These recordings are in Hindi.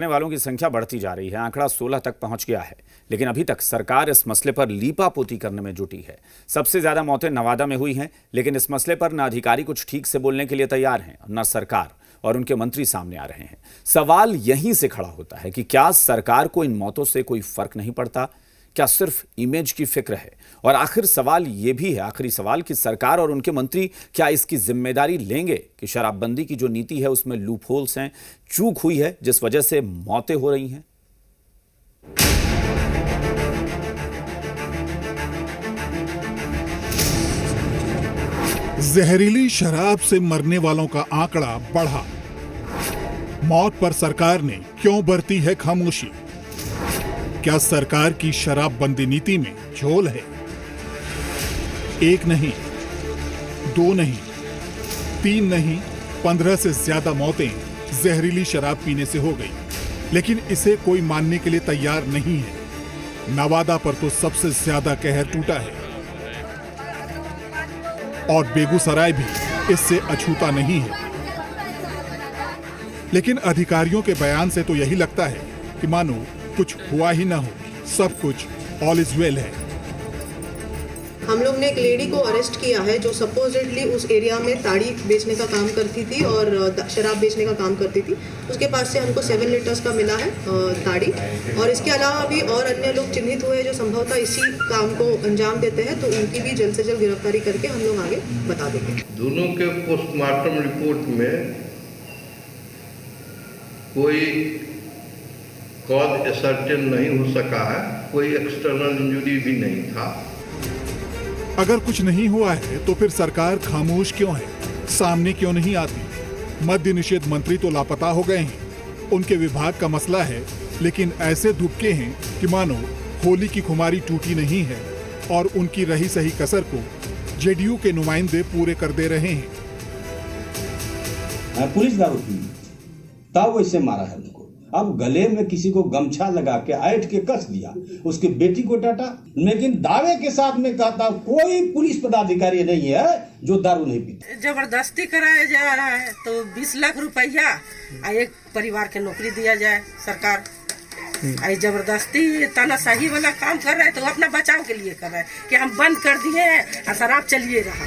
मरने वालों की संख्या बढ़ती जा रही है। आंकड़ा 16 तक पहुंच गया है, लेकिन अभी तक सरकार इस मसले पर लीपापोती करने में जुटी है। सबसे ज्यादा मौतें नवादा में हुई हैं, लेकिन इस मसले पर न अधिकारी कुछ ठीक से बोलने के लिए तैयार हैं, न सरकार और उनके मंत्री सामने आ रहे हैं। सवाल यहीं से खड़ा होता है कि क्या सरकार को इन मौतों से कोई फर्क नहीं पड़ता? क्या सिर्फ इमेज की फिक्र है? और आखिरी सवाल कि सरकार और उनके मंत्री क्या इसकी जिम्मेदारी लेंगे कि शराबबंदी की जो नीति है उसमें लूप होल्स हैं, चूक हुई है, जिस वजह से मौतें हो रही हैं? जहरीली शराब से मरने वालों का आंकड़ा बढ़ा। मौत पर सरकार ने क्यों बरती है खामोशी? क्या सरकार की शराबबंदी नीति में झोल है? एक नहीं, दो नहीं, तीन नहीं, 15 से ज्यादा मौतें जहरीली शराब पीने से हो गई, लेकिन इसे कोई मानने के लिए तैयार नहीं है। नवादा पर तो सबसे ज्यादा कहर टूटा है और बेगूसराय भी इससे अछूता नहीं है। लेकिन अधिकारियों के बयान से तो यही लगता है कि मानो कुछ हुआ ही ना हो, सब कुछ ऑल इज वेल है। हम लोग ने एक लेडी को अरेस्ट किया है जो सपोजिटली उस एरिया में ताड़ी बेचने का काम करती थी और शराब बेचने का काम करती थी। उसके पास से हमको 7 लीटर्स का मिला है ताड़ी, और इसके अलावा भी और अन्य लोग चिन्हित हुए जो संभवतः इसी काम को अंजाम देते हैं, तो उनकी भी जल्द से जल्द गिरफ्तारी करके हम लोग आगे बता देंगे। दोनों के पोस्टमार्टम रिपोर्ट में कोई कॉज असर्टेन नहीं हो सका है, कोई एक्सटर्नल इंजरी भी नहीं था। अगर कुछ नहीं हुआ है तो फिर सरकार खामोश क्यों है, सामने क्यों नहीं आती? मद्य निषेध मंत्री तो लापता हो गए हैं, उनके विभाग का मसला है, लेकिन ऐसे दुबके हैं कि मानो होली की खुमारी टूटी नहीं है और उनकी रही सही कसर को जेडीयू के नुमाइंदे पूरे कर दे रहे हैं। पुलिस दारू पी तब वैसे मारा है उनको। अब गले में किसी को गमछा लगा के ऐठ के कस दिया, उसकी बेटी को डांटा, लेकिन दावे के साथ में कहता कोई पुलिस पदाधिकारी नहीं है जो दारू नहीं पीता। जबरदस्ती कराया जा रहा है तो 20 लाख रुपया एक परिवार के नौकरी दिया जाए सरकार। जबरदस्ती तानाशाही वाला काम कर रहा है तो अपना बचाव के लिए कर रहा है कि हम बंद कर दिए और शराब चलिए रहा।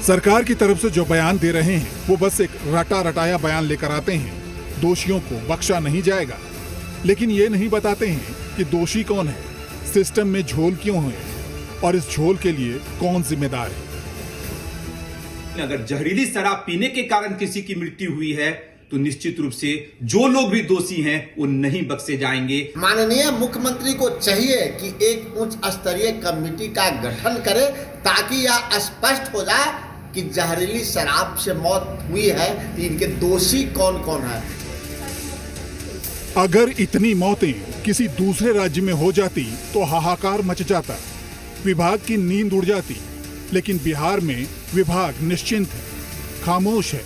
सरकार की तरफ से जो बयान दे रहे हैं वो बस एक रटा रटाया बयान लेकर आते हैं। दोषियों को बख्शा नहीं जाएगा, लेकिन ये नहीं बताते हैं कि दोषी कौन है, सिस्टम में झोल क्यों है और इस झोल के लिए कौन जिम्मेदार है। अगर जहरीली शराब पीने के कारण किसी की मृत्यु हुई है तो निश्चित रूप से जो लोग भी दोषी हैं वो नहीं बख्शे जाएंगे। माननीय मुख्यमंत्री को चाहिए कि एक उच्च स्तरीय कमेटी का गठन करे ताकि यह स्पष्ट हो जाए कि जहरीली शराब से मौत हुई है तो इनके दोषी कौन कौन है। अगर इतनी मौतें किसी दूसरे राज्य में हो जाती तो हाहाकार मच जाता, विभाग की नींद उड़ जाती, लेकिन बिहार में विभाग निश्चिंत है, खामोश है,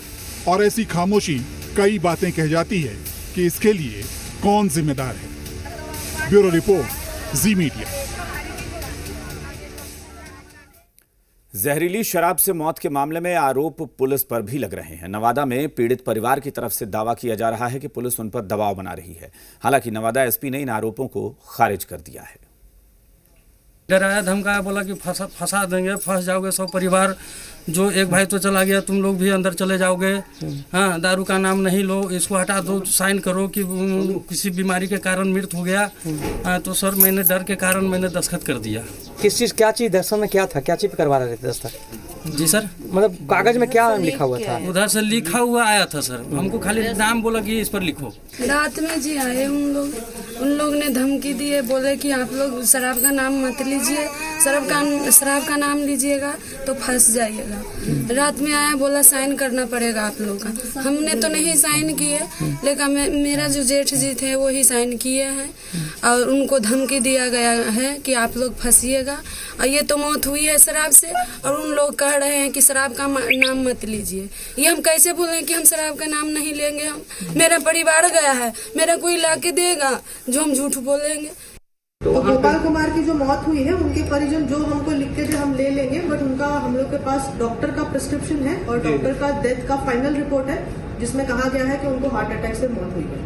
और ऐसी खामोशी कई बातें कह जाती है कि इसके लिए कौन जिम्मेदार है। ब्यूरो रिपोर्ट, जी मीडिया। जहरीली शराब से मौत के मामले में आरोप पुलिस पर भी लग रहे हैं। नवादा में पीड़ित परिवार की तरफ से दावा किया जा रहा है कि पुलिस उन पर दबाव बना रही है। हालांकि नवादा एसपी ने इन आरोपों को खारिज कर दिया है। डराया धमकाया, बोला कि फंसा देंगे, फंस जाओगे सब परिवार। जो एक भाई तो चला गया, तुम लोग भी अंदर चले जाओगे। हाँ, दारू का नाम नहीं लो, इसको हटा दो, साइन करो कि किसी बीमारी के कारण मृत्यु हो गया। हाँ, तो सर मैंने डर के कारण मैंने दस्तखत कर दिया। किस चीज़, क्या चीज़ दस्तखत में क्या था, क्या चीज़ पे करवा रहे थे दस्तखत? जी सर, मतलब कागज में क्या लिखा हुआ था? उधर से लिखा हुआ आया था सर, हमको खाली नाम बोला कि इस पर लिखो। रात में जी आए उन लोग ने धमकी दी है, बोले कि आप लोग शराब का नाम मत लीजिए, शराब का नाम लीजिएगा तो फंस जाइएगा। रात में आया, बोला साइन करना पड़ेगा आप लोग का। हमने तो नहीं साइन किए, लेकिन मेरा जो जेठ जी थे वो ही साइन किए हैं और उनको धमकी दिया गया है कि आप लोग फंसिएगा। और ये तो मौत हुई है शराब से, और उन लोग कह रहे हैं कि शराब का नाम मत लीजिए। ये हम कैसे बोलें कि हम शराब का नाम नहीं लेंगे? हम, मेरा परिवार गया है, मेरा कोई ला के देगा जो हम झूठ बोलेंगे? तो गोपाल कुमार की जो मौत हुई है उनके परिजन जो हमको लिख के दे हम ले लेंगे, बट उनका हम लोग के पास डॉक्टर का प्रिस्क्रिप्शन है और डॉक्टर का डेथ का फाइनल रिपोर्ट है जिसमें कहा गया है कि उनको हार्ट अटैक से मौत हुई है।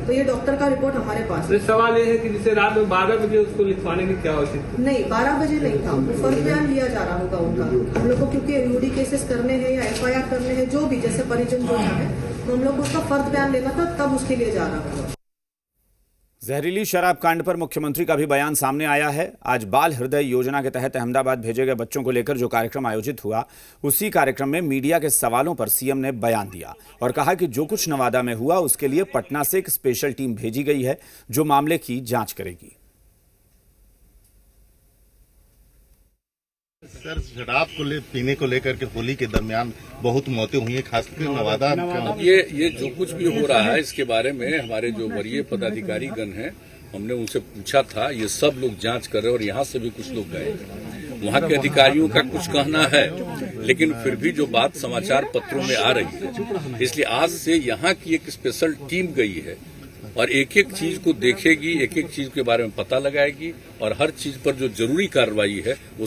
तो ये डॉक्टर का रिपोर्ट हमारे पास है। सवाल ये है कि जिसे रात में 12 बजे उसको लिखवाने की क्या आवश्यकता? नहीं, 12 बजे नहीं था, वो फर्द बयान लिया जा रहा होगा उनका। हम लोग को क्योंकि यूडी केसेस करने हैं या FIR करने हैं, जो भी जैसे परिजन जो है, तो हम लोग को उसका फर्द बयान लेना था, तब उसके लिए जा रहा होगा। जहरीली शराब कांड पर मुख्यमंत्री का भी बयान सामने आया है। आज बाल हृदय योजना के तहत अहमदाबाद भेजे गए बच्चों को लेकर जो कार्यक्रम आयोजित हुआ, उसी कार्यक्रम में मीडिया के सवालों पर सीएम ने बयान दिया और कहा कि जो कुछ नवादा में हुआ उसके लिए पटना से एक स्पेशल टीम भेजी गई है जो मामले की जांच करेगी। सर, शराब को पीने को लेकर के होली के दरमियान बहुत मौतें हुई हैं, खासकर नवादा। ये जो कुछ भी हो रहा है इसके बारे में हमारे जो वरीय पदाधिकारी गण हैं, हमने उनसे पूछा था, ये सब लोग जांच कर रहे हैं और यहाँ से भी कुछ लोग गए। वहाँ के अधिकारियों का कुछ कहना है, लेकिन फिर भी जो बात समाचार पत्रों में आ रही है, इसलिए आज से यहाँ की एक स्पेशल टीम गई है और एक एक चीज को देखेगी, एक एक चीज के बारे में पता लगाएगी और हर चीज पर जो जरूरी कार्रवाई है वो सब